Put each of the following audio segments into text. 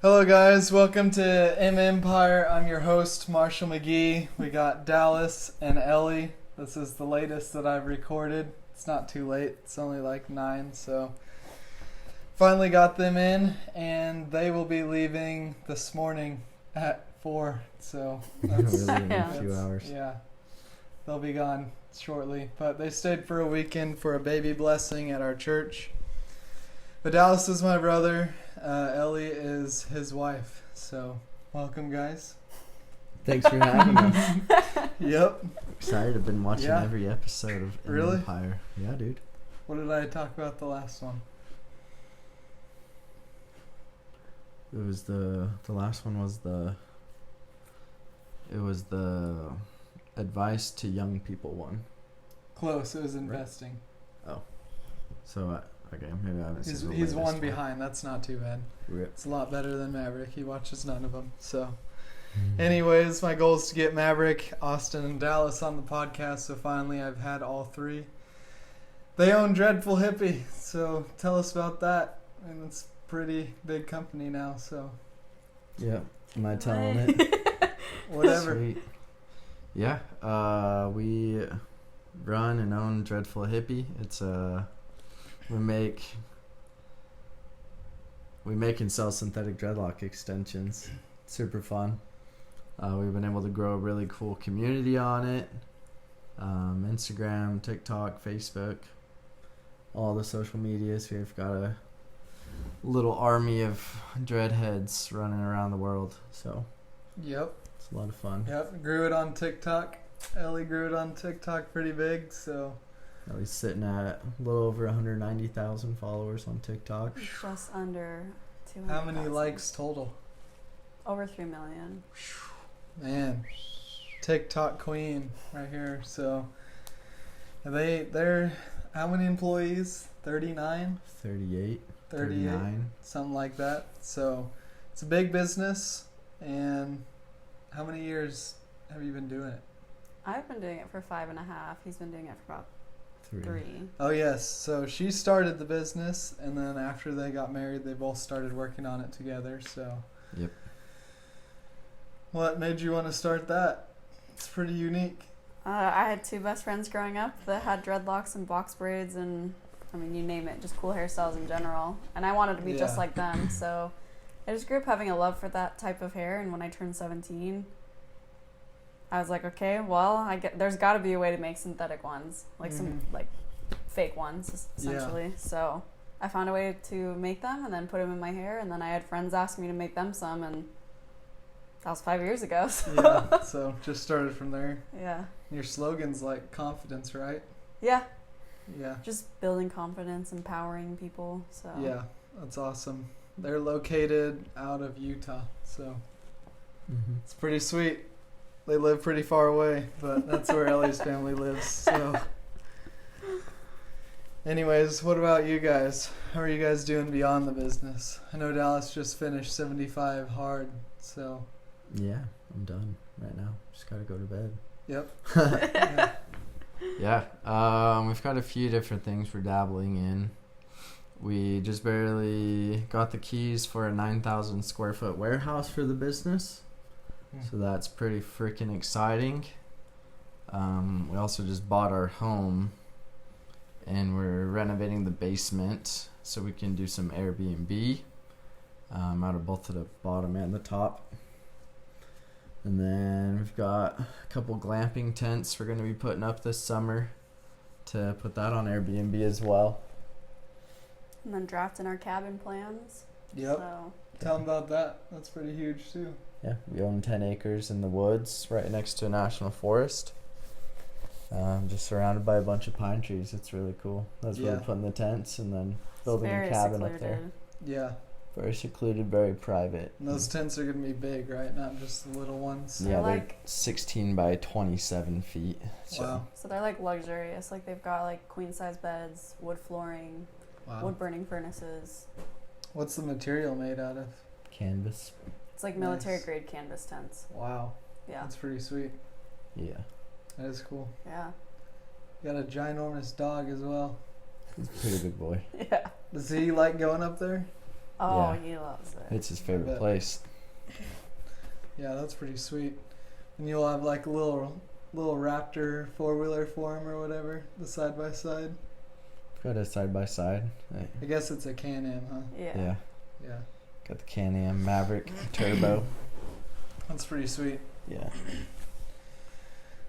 Hello guys, welcome to M Empire. I'm your host, Marshall McGee. We got Dallas and Ellie. This is the latest that I've recorded. It's not too late, it's only like 9, so finally got them in, and they will be leaving this morning at 4, so that's really in a few hours. Yeah, they'll be gone shortly, but they stayed for a weekend for a baby blessing at our church. But Dallas is my brother. Ellie is his wife. So, welcome, guys. Thanks for having us. Yep. Excited. I've been watching every episode of Really? Empire. Yeah, dude. What did I talk about the last one? It was the last one was the advice to young people one. Close. It was investing. Right. Oh. So, okay, maybe I haven't He's one behind. That's not too bad. Rip. It's a lot better than Maverick. He watches none of them. So, anyways, my goal is to get Maverick, Austin, and Dallas on the podcast. So finally, I've had all 3. They own Dreadful Hippie. So tell us about that. And it's a pretty big company now. So. Yeah. Am I telling it? Whatever. Sweet. Yeah. We run and own Dreadful Hippie. It's We make and sell synthetic dreadlock extensions. Super fun. We've been able to grow a really cool community on it. Instagram, TikTok, Facebook, all the social medias. We've got a little army of dreadheads running around the world. So, Yep. it's a lot of fun. Yep. Grew it on TikTok. Ellie grew it on TikTok pretty big. So. He's sitting at a little over 190,000 followers on TikTok. Just under 200,000. How many likes total? Over 3 million. Man, TikTok queen right here. So, they're how many employees? 39? 38. 39, something like that. So, it's a big business. And how many years have you been doing it? I've been doing it for 5.5. He's been doing it for about 3. Oh, yes. So, she started the business, and then after they got married, they both started working on it together. So, Yep. What made you want to start that? It's pretty unique. I had 2 best friends growing up that had dreadlocks and box braids and, I mean, you name it, just cool hairstyles in general. And I wanted to be just like them, so I just grew up having a love for that type of hair. And when I turned 17, I was like, okay, well, there's got to be a way to make synthetic ones, like some like fake ones, essentially. Yeah. So I found a way to make them and then put them in my hair. And then I had friends ask me to make them some, and that was 5 years ago. So. Yeah, so just started from there. Yeah. Your slogan's like confidence, right? Yeah. Yeah. Just building confidence, empowering people. So. Yeah, that's awesome. They're located out of Utah, so it's pretty sweet. They live pretty far away, but that's where Ellie's family lives. So, anyways, what about you guys? How are you guys doing beyond the business? I know Dallas just finished 75 hard, so. Yeah, I'm done right now. Just gotta go to bed. Yep. Yeah. We've got a few different things we're dabbling in. We just barely got the keys for a 9,000 square foot warehouse for the business. So that's pretty freaking exciting. We also just bought our home and we're renovating the basement so we can do some Airbnb out of both the bottom and the top. And then we've got a couple glamping tents we're going to be putting up this summer to put that on Airbnb as well. And then drafting our cabin plans. Yep. So. Tell them about that. That's pretty huge too. Yeah, we own 10 acres in the woods right next to a national forest. Just surrounded by a bunch of pine trees. It's really cool. That's where we're putting the tents and then building a cabin up there. Yeah. Very secluded, very private. And those tents are going to be big, right? Not just the little ones. Yeah, they're 16 by 27 feet. So. Wow. So they're like luxurious. Like they've got like queen size beds, wood flooring, wood burning furnaces. What's the material made out of? Canvas. It's like military grade canvas tents. Wow. Yeah. That's pretty sweet. Yeah. That is cool. Yeah. You got a ginormous dog as well. He's a pretty good boy. Yeah. Does he like going up there? Oh, Yeah. he loves it. It's his favorite bet. place. Yeah, that's pretty sweet. And you'll have like a little Raptor 4-wheeler for him or whatever, the side by side. Got a side by side. I guess it's a Can-Am, huh? Yeah. Yeah, Got the Can-Am Maverick Turbo. that's pretty sweet. Yeah.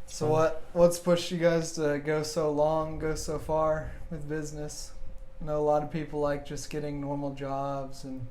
So what's pushed you guys to go so long, go so far with business? I know a lot of people like just getting normal jobs and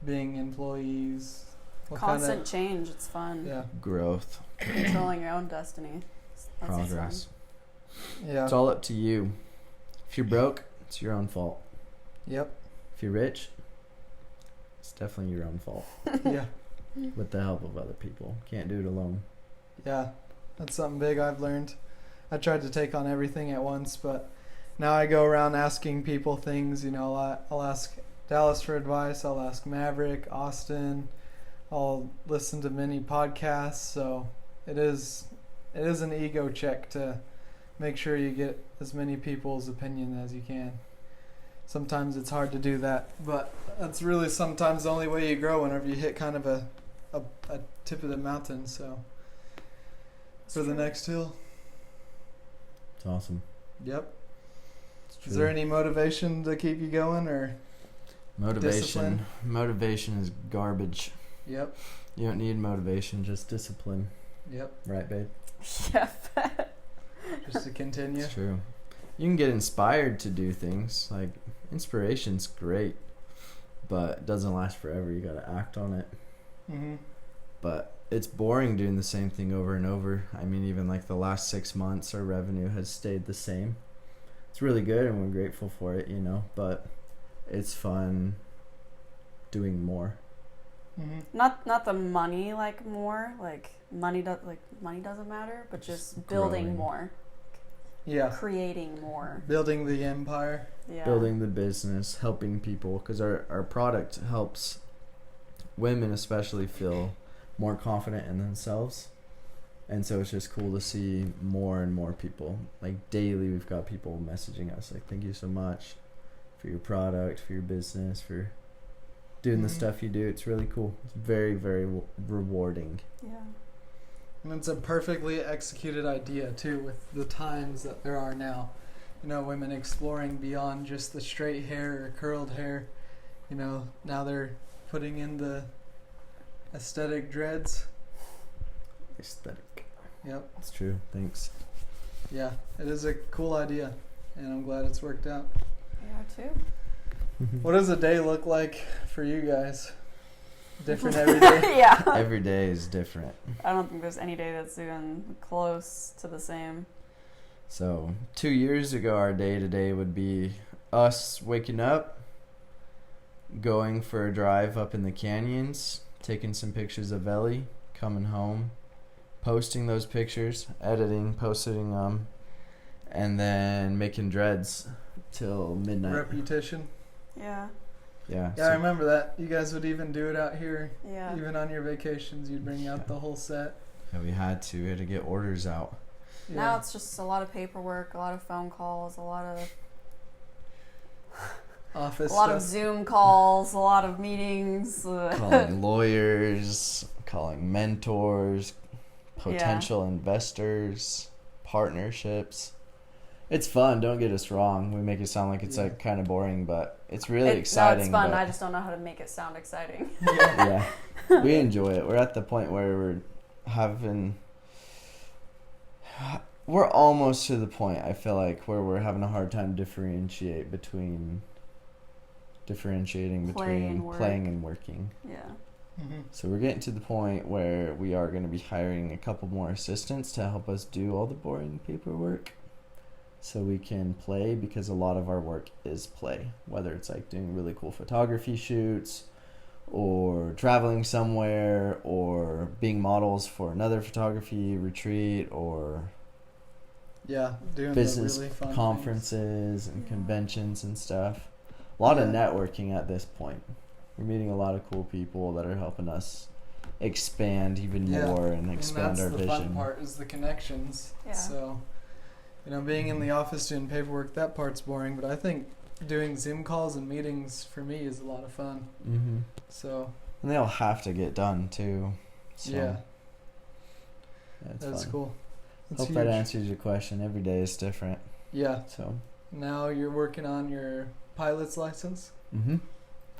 being employees. What Constant change. It's fun. Yeah. Growth. Controlling your own destiny. That's what's Progress. Yeah. It's all up to you. If you're broke, it's your own fault. Yep. If you're rich, it's definitely your own fault. Yeah. With the help of other people. Can't do it alone. Yeah. That's something big I've learned. I tried to take on everything at once, but now I go around asking people things. You know, I'll ask Dallas for advice. I'll ask Maverick, Austin. I'll listen to many podcasts. So it is an ego check to make sure you get as many people's opinion as you can. Sometimes it's hard to do that, but that's really sometimes the only way you grow whenever you hit kind of a tip of the mountain. So for the next hill. It's awesome. Yep. It's true. Is there any motivation to keep you going, or? Motivation. Motivation is garbage. Yep. You don't need motivation, just discipline. Yep. Right, babe? Yep. Just to continue. It's true. You can get inspired to do things. Like, inspiration's great, but it doesn't last forever. You gotta act on it. Mm-hmm. But it's boring doing the same thing over and over. I mean, even like the last 6 months, our revenue has stayed the same. It's really good, and we're grateful for it, you know, but it's fun doing more. Mm-hmm. Not the money, like more like money doesn't matter, but just building growing. more, Yeah. creating more. Building the empire. Yeah. Building the business, helping people, because our product helps women especially feel more confident in themselves. And so it's just cool to see more and more people. Like daily we've got people messaging us like, thank you so much for your product, for your business, for doing the Mhm. stuff you do. It's really cool. It's very, very rewarding. Yeah. And it's a perfectly executed idea too, with the times that there are now. You know, women exploring beyond just the straight hair or curled hair. You know, now they're putting in the aesthetic dreads. Aesthetic. Yep. It's true. Thanks. Yeah, it is a cool idea, and I'm glad it's worked out. Yeah, too. What does a day look like for you guys? Different every day? Yeah. Every day is different. I don't think there's any day that's even close to the same. So 2 years ago, our day-to-day would be us waking up, going for a drive up in the canyons, taking some pictures of Ellie, coming home, posting those pictures, editing, posting them, and then making dreads till midnight. Repetition. Yeah. Yeah. Yeah, I remember that. You guys would even do it out here. Yeah. Even on your vacations, you'd bring out Yeah. the whole set. Yeah, we had to get orders out. Now it's just a lot of paperwork, a lot of phone calls, a lot of Office of stuff. Zoom calls, a lot of meetings. Calling lawyers, calling mentors, potential investors, partnerships. It's fun, don't get us wrong. We make it sound like it's Yeah. like kind of boring, but it's really exciting. No, it's fun. but- I just don't know how to make it sound exciting. Yeah. Yeah, we enjoy it. We're at the point where we're almost to the point, I feel like, where we're having a hard time differentiating between playing and working. Yeah. Mm-hmm. So we're getting to the point where we are going to be hiring a couple more assistants to help us do all the boring paperwork so we can play, because a lot of our work is play, whether it's like doing really cool photography shoots or traveling somewhere or being models for another photography retreat or Yeah, doing business the really fun conferences and conventions and stuff. A lot of Yeah. networking at this point. We're meeting a lot of cool people that are helping us expand even Yeah. more and things. expand And our that's the vision. fun part, is the connections. Yeah. So, being in the office doing paperwork, that part's boring. But I think doing Zoom calls and meetings for me is a lot of fun. Mm-hmm. So. And they all have to get done too. So Yeah. That's fun. Cool. That's Hope huge. that answers your question. Every day is different. Yeah. So. Now you're working on your pilot's license? Mm-hmm.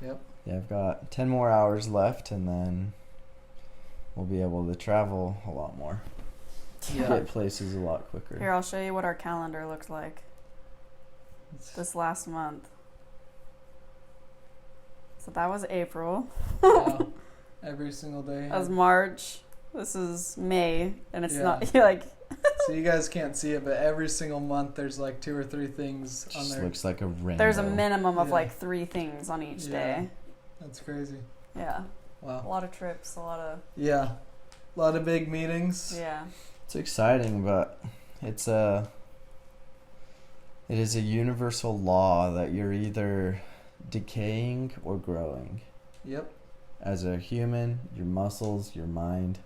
Yep. Yeah, I've got 10 more hours left, and then we'll be able to travel a lot more. Yeah. Get places a lot quicker. Here, I'll show you what our calendar looks like this last month. So that was April. Wow. Every single day. That was March. This is May, and it's Yeah. not like. So you guys can't see it, but every single month there's like 2 or 3 things on Just there. looks like a rainbow. There's a minimum of Yeah. like 3 things on each day. That's crazy. Yeah. A Wow. lot of trips, a lot of. Yeah. A lot of big meetings. Yeah. It's exciting, but it is a universal law that you're either decaying or growing. Yep. As a human, your muscles, your mind,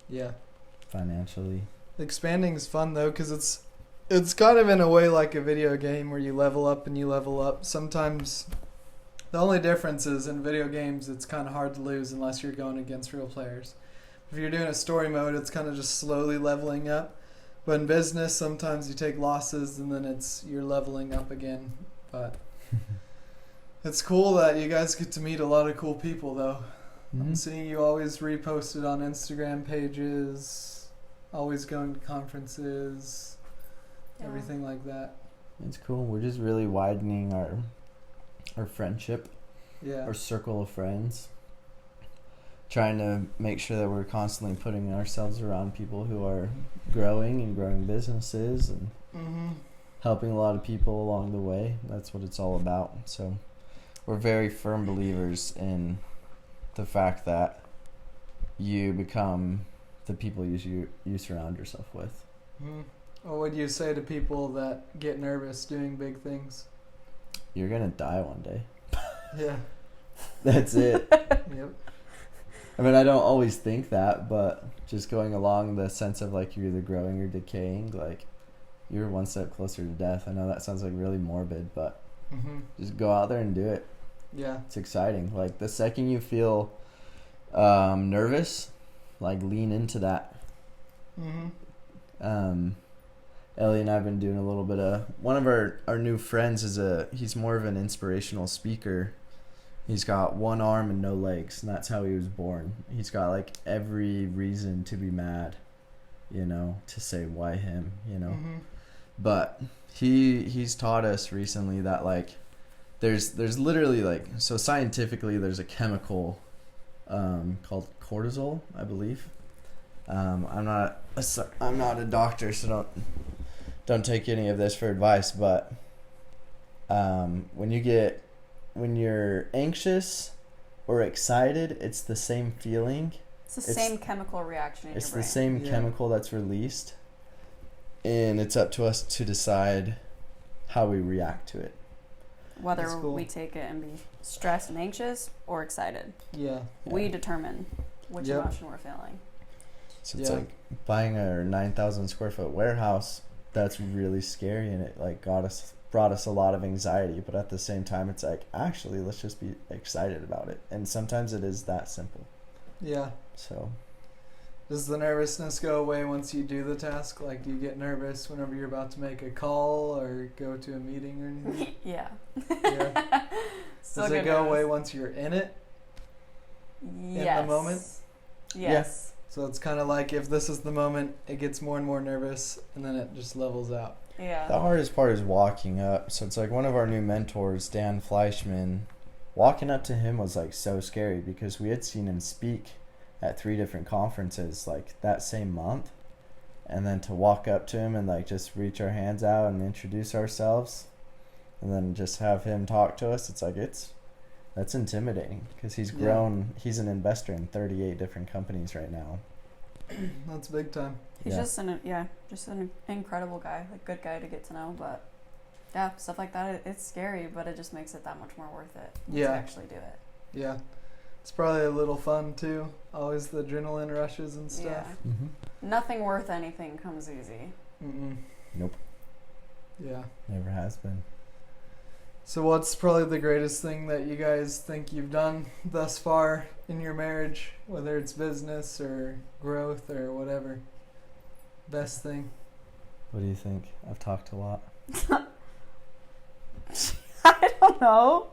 Yeah. financially. Expanding is fun though, because it's kind of in a way like a video game where you level up and you level up. Sometimes the only difference is in video games it's kind of hard to lose unless you're going against real players. If you're doing a story mode, it's kind of just slowly leveling up. But in business, sometimes you take losses and then you're leveling up again. But it's cool that you guys get to meet a lot of cool people though. I'm seeing you always reposted on Instagram pages, always going to conferences, Yeah. everything like that. It's cool. We're just really widening our friendship, Yeah. our circle of friends. Trying to make sure that we're constantly putting ourselves around people who are growing and growing businesses and Mm-hmm. helping a lot of people along the way. That's what it's all about. So we're very firm believers in the fact that you become the people you surround yourself with. Mm-hmm. What would you say to people that get nervous doing big things? You're gonna die one day. Yeah. That's it. Yep. I mean, I don't always think that, but just going along the sense of like you're either growing or decaying, like you're one step closer to death. I know that sounds like really morbid, but Mm-hmm. just go out there and do it. Yeah. It's exciting. Like the second you feel nervous, like lean into that. Mm-hmm. Ellie and I have been doing a little bit of, one of our new friends he's more of an inspirational speaker. He's got one arm and no legs, and that's how he was born. He's got like every reason to be mad, to say why him, Mm-hmm. But he's taught us recently that like there's literally like, so scientifically there's a chemical called cortisol, I believe. I'm not a doctor, so don't take any of this for advice, but when you're anxious or excited, it's the same feeling. It's the same chemical reaction in your brain. It's the same Yeah. chemical that's released, and it's up to us to decide how we react to it. Whether That's cool. we take it and be stressed and anxious or excited. Yeah. We determine which Yep. emotion we're feeling. So it's Yeah. like buying a 9,000 square foot warehouse. That's really scary, and it like brought us a lot of anxiety. But at the same time, it's like, actually, let's just be excited about it. And sometimes it is that simple. Yeah. So Does the nervousness go away once you do the task? Like, do you get nervous whenever you're about to make a call or go to a meeting or anything? Yeah. Yeah. Still Does it get go away nervous. once you're in it? Yes. the moment? Yes. So it's kind of like if this is the moment, it gets more and more nervous, and then it just levels out. Yeah. the hardest part is walking up. So it's like one of our new mentors, Dan Fleischman, walking up to him was like so scary because we had seen him speak at 3 different conferences like that same month. And then to walk up to him and like just reach our hands out and introduce ourselves and then just have him talk to us, it's like that's intimidating because he's grown. He's an investor in 38 different companies right now. That's big time. He's just an incredible guy, a good guy to get to know. But yeah, stuff like that, it's scary, but it just makes it that much more worth it once you Yeah. actually do it. Yeah. It's probably a little fun too. Always the adrenaline rushes and stuff. Yeah. Nothing worth anything comes easy. Mm-mm. Nope. Yeah. Never has been. So what's probably the greatest thing that you guys think you've done thus far in your marriage, whether it's business or growth or whatever? Best thing? What do you think? I've talked a lot. I don't know.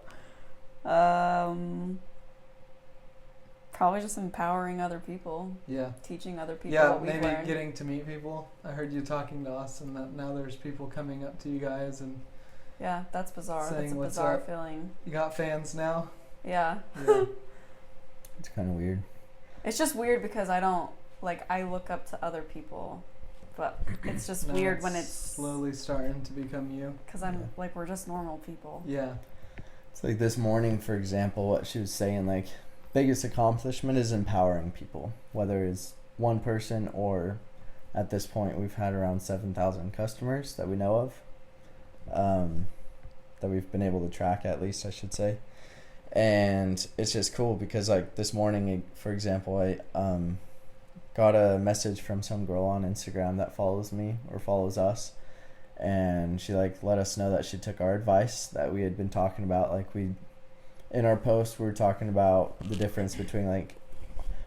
Probably just empowering other people, Yeah. teaching other people Yeah, what we've maybe learned. getting to meet people. I heard you talking to Austin that now there's people coming up to you guys and Yeah, that's bizarre. saying That's a what's bizarre up. feeling. You got fans now? Yeah. Yeah. It's kind of weird. It's just weird because I don't, like, I look up to other people, but it's just Now weird when it's, slowly starting to become you. because I'm, Yeah. like, we're just normal people. Yeah. It's like this morning, for example, what she was saying, like, biggest accomplishment is empowering people, whether it's one person or at this point we've had around 7,000 customers that we know of, that we've been able to track, at least I should say. And it's just cool because, like, this morning, for example, I got a message from some girl on Instagram that follows me or follows us, and she, like, let us know that she took our advice that we had been talking about. Like, we in our post we were talking about the difference between, like,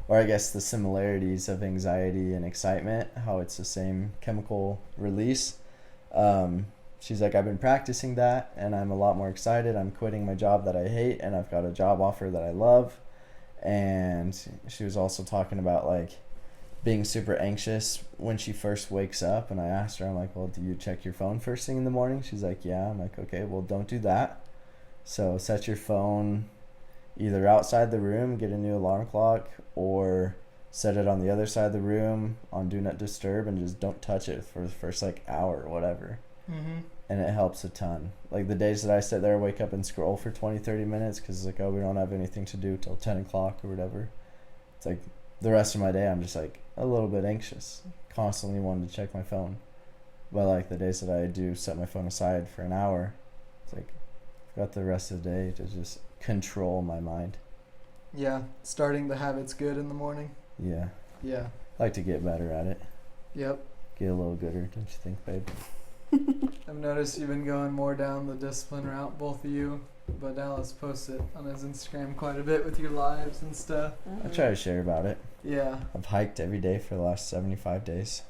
or I guess the similarities of anxiety and excitement, how it's the same chemical release. She's like, I've been practicing that and I'm a lot more excited. I'm quitting my job that I hate and I've got a job offer that I love. And she was also talking about, like, being super anxious when she first wakes up. And I asked her, I'm like, well, do you check your phone first thing in the morning? She's like, yeah. I'm like, okay, well, don't do that. So set your phone either outside the room, get a new alarm clock, or set it on the other side of the room on Do Not Disturb and just don't touch it for the first, like, hour or whatever. Mm-hmm. And it helps a ton. Like, the days that I sit there, wake up and scroll for 20-30 minutes because it's like, oh, we don't have anything to do till 10 o'clock or whatever. It's like the rest of my day I'm just, like, a little bit anxious, constantly wanting to check my phone. But, like, the days that I do set my phone aside for an hour, it's like I've got the rest of the day to just control my mind. Yeah. Starting the habits good in the morning. Yeah. Yeah. I like to get better at it. Yep. Get a little gooder, don't you think, babe? I've noticed you've been going more down the discipline route, both of you. But Dallas posts it on his Instagram quite a bit with your lives and stuff. Mm-hmm. I try to share about it. Yeah. I've hiked every day for the last 75 days.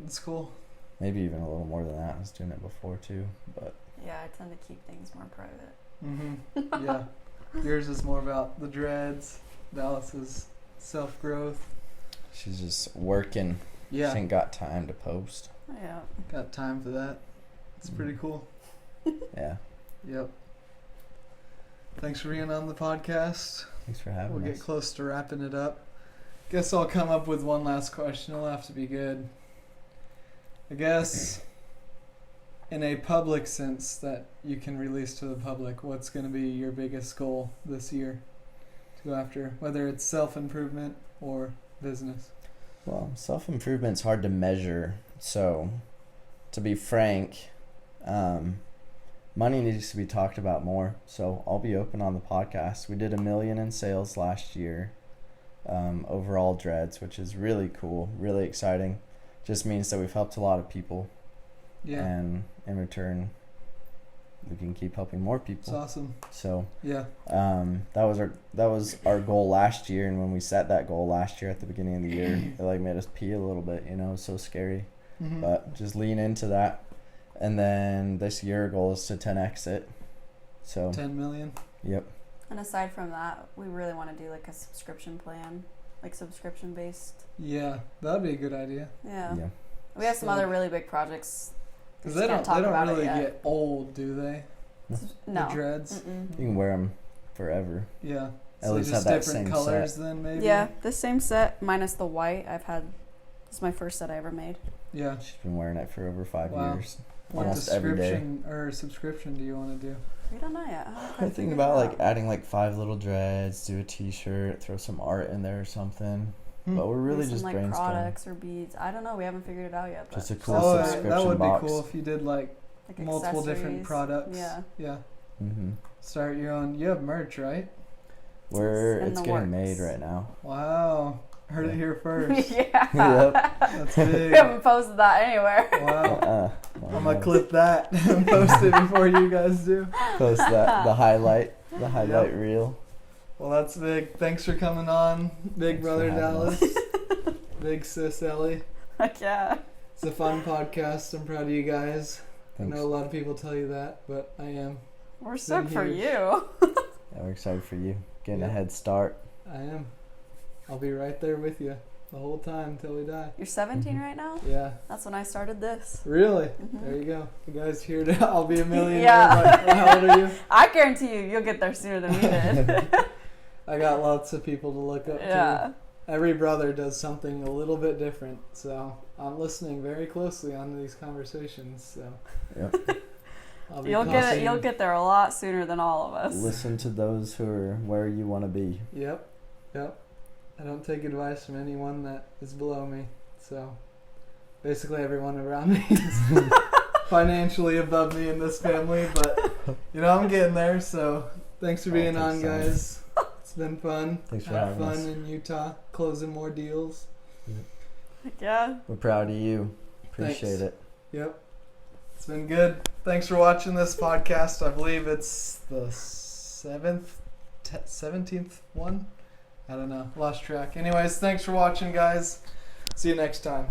It's cool. Maybe even a little more than that. I was doing it before too, but Yeah, I tend to keep things more private. Mm-hmm. Yeah. Yours is more about the dreads. Dallas's self-growth. she's just working. Yeah. She ain't got time to post. Yeah. Got time for that. It's pretty cool. Yeah. Yep. Thanks for being on the podcast. Thanks for having We'll us. get close to wrapping it up. Guess I'll come up with one last question. It'll have to be good. I guess in a public sense that you can release to the public, what's going to be your biggest goal this year to go after, whether it's self-improvement or business? Well, self-improvement's hard to measure. So, to be frank, money needs to be talked about more. So, I'll be open on the podcast. We did $1 million in sales last year, overall dreads, which is really cool, really exciting. Just means that we've helped a lot of people. Yeah. And in return, we can keep helping more people. It's awesome. So, Yeah. that was our goal last year, and when we set that goal last year at the beginning of the year, it, like, made us pee a little bit. You know, it was so scary. Mm-hmm. But just lean into that. And then this year our goal is to 10x it. So 10 million. Yep. And aside from that, we really want to do like a subscription plan, like subscription based. Yeah, that'd be a good idea. Yeah. Yeah. We have some So- other really big projects. We Because just they can't don't talk about really it yet. get old, do they? No. The dreads. Mm-mm. You can wear them forever. Yeah. At So least just have that different same colors set. then maybe? Yeah, the same set minus the white. This is my first set I ever made. Yeah. She's been wearing it for over 5 Wow. years. What Almost every day. subscription do you want to do? We don't know yet. I think about like adding like 5 little dreads, do a t-shirt, throw some art in there or something. But we're really some, just like brainstorming. products or beads. I don't know. We haven't figured it out yet. But Just a cool Oh, subscription that would box. be cool if you did like multiple different accessories. products. Yeah. Yeah. Mm-hmm. Start your own. You have merch, right? Where in it's the getting works. made right now. Wow. Heard it here first. Yeah. Yep. That's We big. haven't posted that anywhere. Wow. Well, I'm gonna clip that and post it before you guys do. Post that the highlight reel. Well, that's big. Thanks for coming on, big Thanks brother for having Dallas, big sis Ellie. Heck yeah. It's a fun podcast. I'm proud of you guys. Thanks. I know a lot of people tell you that, but I am. We're stoked for huge. you. Yeah, we're excited for you. Getting a Yeah. head start. I am. I'll be right there with you the whole time till we die. You're 17 right now? Yeah. That's when I started this. Really? Mhm. There you go. You guys hear it. I'll be a millionaire. Yeah. Like, well, how old are you? I guarantee you'll get there sooner than we did. I got lots of people to look up Yeah. to. Every brother does something a little bit different, so I'm listening very closely on these conversations. So Yep. I'll be You'll copying. get there a lot sooner than all of us. Listen to those who are where you want to be. Yep. I don't take advice from anyone that is below me. So basically everyone around me is financially above me in this family, but I'm getting there. So thanks for being on, guys. It's been fun. Thanks for Had having fun us. in Utah, closing more deals. Heck yeah. We're proud of you. Appreciate Thanks. it. Yep. It's been good. Thanks for watching this podcast. I believe it's the 17th one. I don't know. Lost track. Anyways, thanks for watching, guys. See you next time.